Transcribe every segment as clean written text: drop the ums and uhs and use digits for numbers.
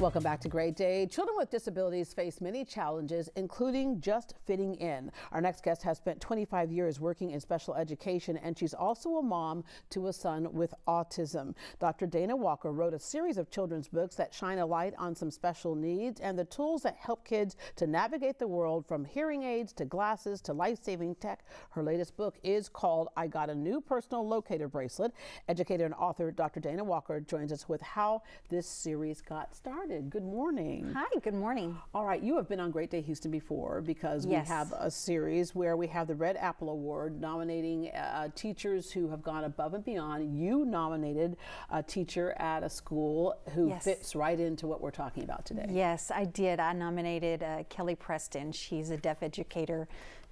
Welcome back to Great Day. Children with disabilities face many challenges, including just fitting in. Our next guest has spent 25 years working in special education, and she's also a mom to a son with autism. Dr. Dana Walker wrote a series of children's books that shine a light on some special needs and the tools that help kids to navigate the world, from hearing aids to glasses to life-saving tech. Her latest book is called I Got a New Personal Locator Bracelet. Educator and author Dr. Dana Walker joins us with how this series got started. Good morning. Hi, good morning. All right, you have been on Great Day Houston before because Yes. we have a series where we have the Red Apple Award nominating teachers who have gone above and beyond. You nominated a teacher at a school who Yes. fits right into what we're talking about today. Yes, I did. I nominated Kelly Preston. She's a deaf educator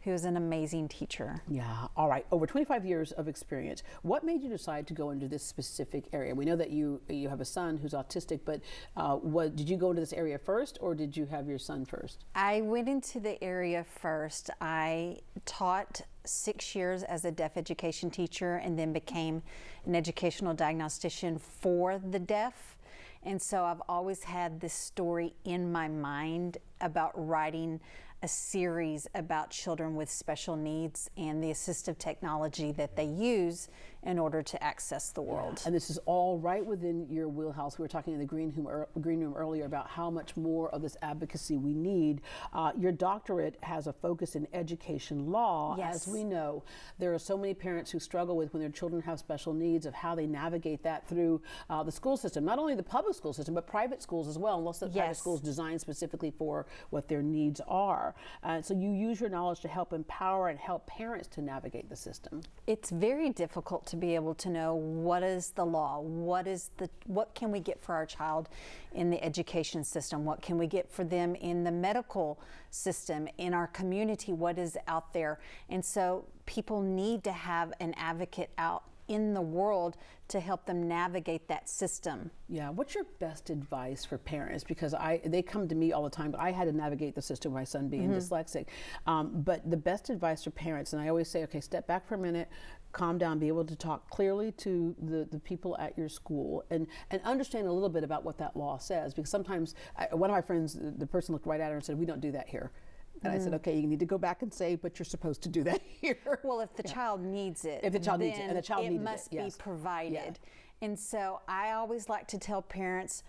who's an amazing teacher. Yeah. All right. Over 25 years of experience. What made you decide to go into this specific area? We know that you have a son who's autistic, but did you go into this area first, or did you have your son first? I went into the area first. I taught 6 years as a deaf education teacher and then became an educational diagnostician for the deaf. And so I've always had this story in my mind about writing a series about children with special needs and the assistive technology that they use in order to access the world. And this is all right within your wheelhouse. We were talking in the green room earlier about how much more of this advocacy we need. Your doctorate has a focus in education law. Yes. As we know, there are so many parents who struggle with when their children have special needs, of how they navigate that through the school system, not only the public school system, but private schools as well, unless the private schools designed specifically for what their needs are. So you use your knowledge to help empower and help parents to navigate the system. It's very difficult to be able to know what is the law, what can we get for our child in the education system, what can we get for them in the medical system, in our community, what is out there. And so people need to have an advocate out in the world to help them navigate that system. Yeah, what's your best advice for parents? Because they come to me all the time, but I had to navigate the system, my son being dyslexic. But the best advice for parents, and I always say, okay, step back for a minute, calm down, be able to talk clearly to the people at your school and understand a little bit about what that law says. Because sometimes, one of my friends, the person looked right at her and said, we don't do that here. And I said, okay, you need to go back and say, but you're supposed to do that here. Well, if the child needs it, if the child needs it, and the child needed it must be yes. provided. Yeah. And so I always like to tell parents,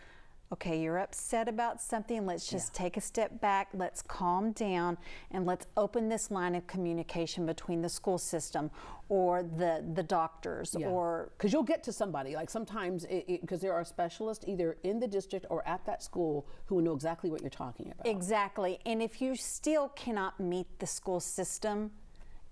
okay, you're upset about something, let's just take a step back, let's calm down, and let's open this line of communication between the school system or the doctors, or because you'll get to somebody, like sometimes because there are specialists either in the district or at that school who know exactly what you're talking about. Exactly. And if you still cannot meet the school system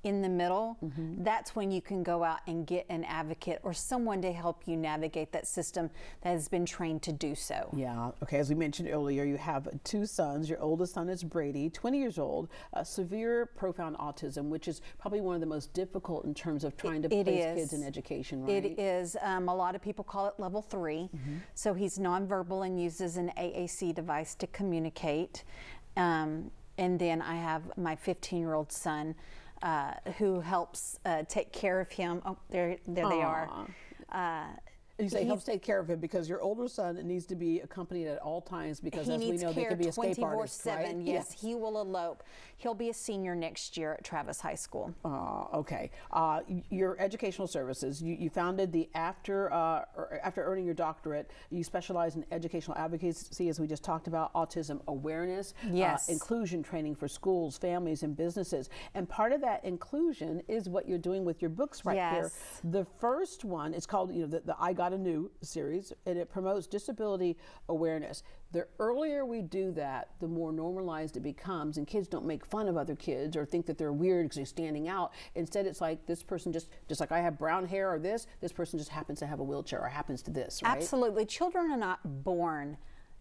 in the middle, that's when you can go out and get an advocate or someone to help you navigate that system that has been trained to do so. Yeah, okay, as we mentioned earlier, you have two sons. Your oldest son is Brady, 20 years old, severe profound autism, which is probably one of the most difficult in terms of trying to place kids in education, right? It is. A lot of people call it level 3. So he's nonverbal and uses an AAC device to communicate. And then I have my 15-year-old son, who helps take care of him. Oh, there they are. You say helps take care of him because your older son needs to be accompanied at all times, because as we know, they can be escape artists, right? Yes, he will elope. He'll be a senior next year at Travis High School. Okay. Your educational services, you founded the after earning your doctorate, you specialize in educational advocacy, as we just talked about, autism awareness, inclusion training for schools, families, and businesses. And part of that inclusion is what you're doing with your books right here. The first one is called, the I Got a New series, and it promotes disability awareness. The earlier we do that, the more normalized it becomes, and kids don't make fun of other kids or think that they're weird because they're standing out. Instead, it's like this person just like I have brown hair or this person just happens to have a wheelchair or happens to this, right? Absolutely. Children are not born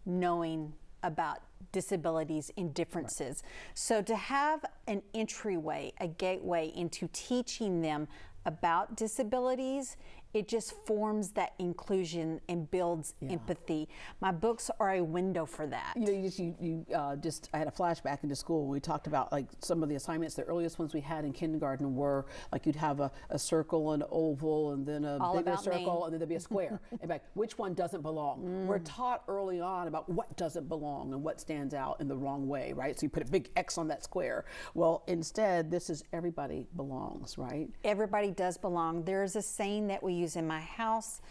knowing about disabilities and differences. So to have an entryway, a gateway into teaching them about disabilities it just forms that inclusion and builds empathy. My books are a window for that. I had a flashback into school. We talked about like some of the assignments. The earliest ones we had in kindergarten were like you'd have a circle, an oval, and then a bigger circle, and then there'd be a square. And like, which one doesn't belong? We're taught early on about what doesn't belong and what stands out in the wrong way, right? So you put a big X on that square. Well, instead, this is everybody belongs, right? Everybody does belong. There's a saying that we use in my house,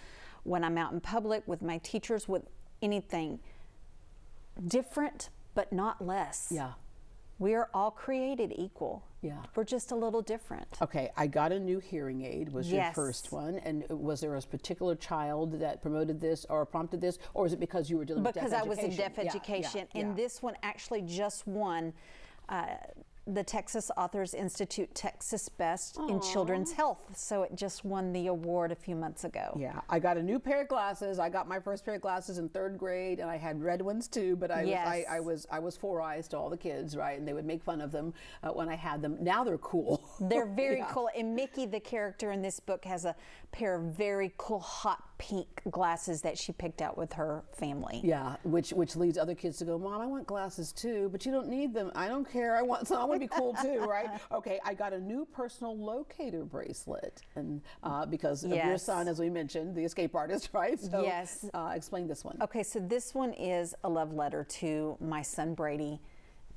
when I'm out in public, with my teachers, with anything. Different, but not less. Yeah. We are all created equal. Yeah. We're just a little different. Okay, I got a new hearing aid was your first one. And was there a particular child that promoted this or prompted this? Or is it because you were dealing with deaf education? Because I was in deaf education. And this one actually just won the Texas Authors Institute Texas Best in Children's Health. So it just won the award a few months ago. Yeah, I got a new pair of glasses. I got my first pair of glasses in 3rd grade, and I had red ones too. But I was 4 eyes to all the kids, right? And they would make fun of them when I had them. Now they're cool. They're very cool. And Mickey, the character in this book, has a pair of very cool hot pink glasses that she picked out with her family. Yeah, which leads other kids to go, Mom, I want glasses too, but you don't need them. I don't care. I want some. I want to be cool too, right? Okay, I got a new personal locator bracelet, and because of your son, as we mentioned, the escape artist, right? So, explain this one. Okay, so this one is a love letter to my son Brady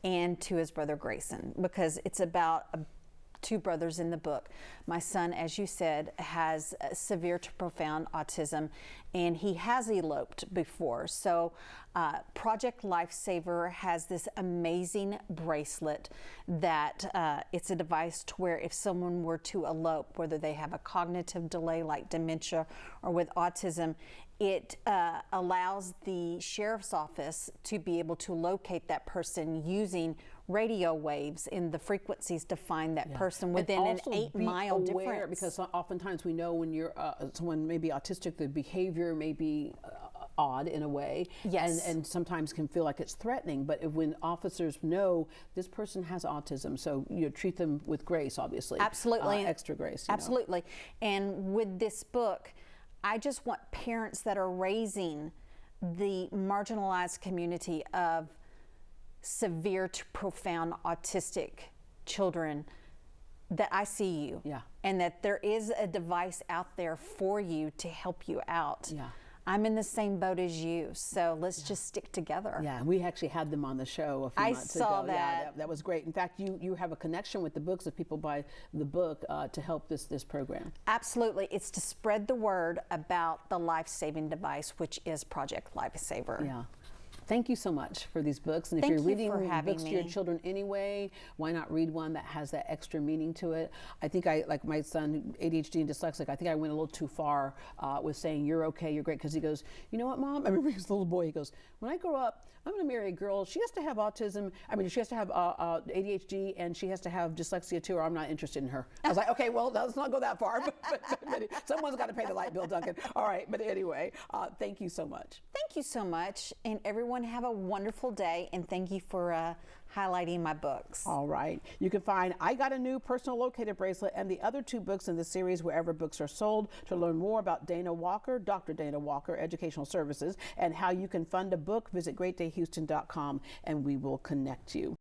and to his brother Grayson, because it's about two brothers in the book. My son, as you said, has severe to profound autism, and he has eloped before. So Project Lifesaver has this amazing bracelet that it's a device to where if someone were to elope, whether they have a cognitive delay like dementia or with autism, it allows the sheriff's office to be able to locate that person using radio waves in the frequencies to find that person within an 8-mile difference. Because oftentimes we know when you're someone may be autistic, the behavior may be odd in a way, and sometimes can feel like it's threatening. But when officers know this person has autism, so you treat them with grace, obviously. Absolutely. Extra grace. Absolutely. And with this book, I just want parents that are raising the marginalized community of severe to profound autistic children that I see you. And that there is a device out there for you to help you out. I'm in the same boat as you, so let's just stick together. Yeah, we actually had them on the show a few months ago. I saw that. Yeah, that was great. In fact, you have a connection with the books if people buy the book to help this program. Absolutely. It's to spread the word about the life-saving device, which is Project Lifesaver. Yeah. Thank you so much for these books. And if you're reading books to your children anyway, why not read one that has that extra meaning to it? I think like my son, ADHD and dyslexic, I think I went a little too far with saying, you're okay, you're great. Because he goes, you know what, Mom? I remember he was a little boy. He goes, when I grow up, I'm going to marry a girl. She has to have autism. I mean, she has to have ADHD, and she has to have dyslexia too, or I'm not interested in her. I was like, okay, well, let's not go that far. But someone's got to pay the light bill, Duncan. All right, but anyway, thank you so much. Thank you so much, and everyone have a wonderful day, and thank you for highlighting my books. All right. You can find I Got a New Personal Locator Bracelet and the other 2 books in the series wherever books are sold. To learn more about Dana Walker, Dr. Dana Walker Educational Services, and how you can fund a book, visit greatdayhouston.com and we will connect you.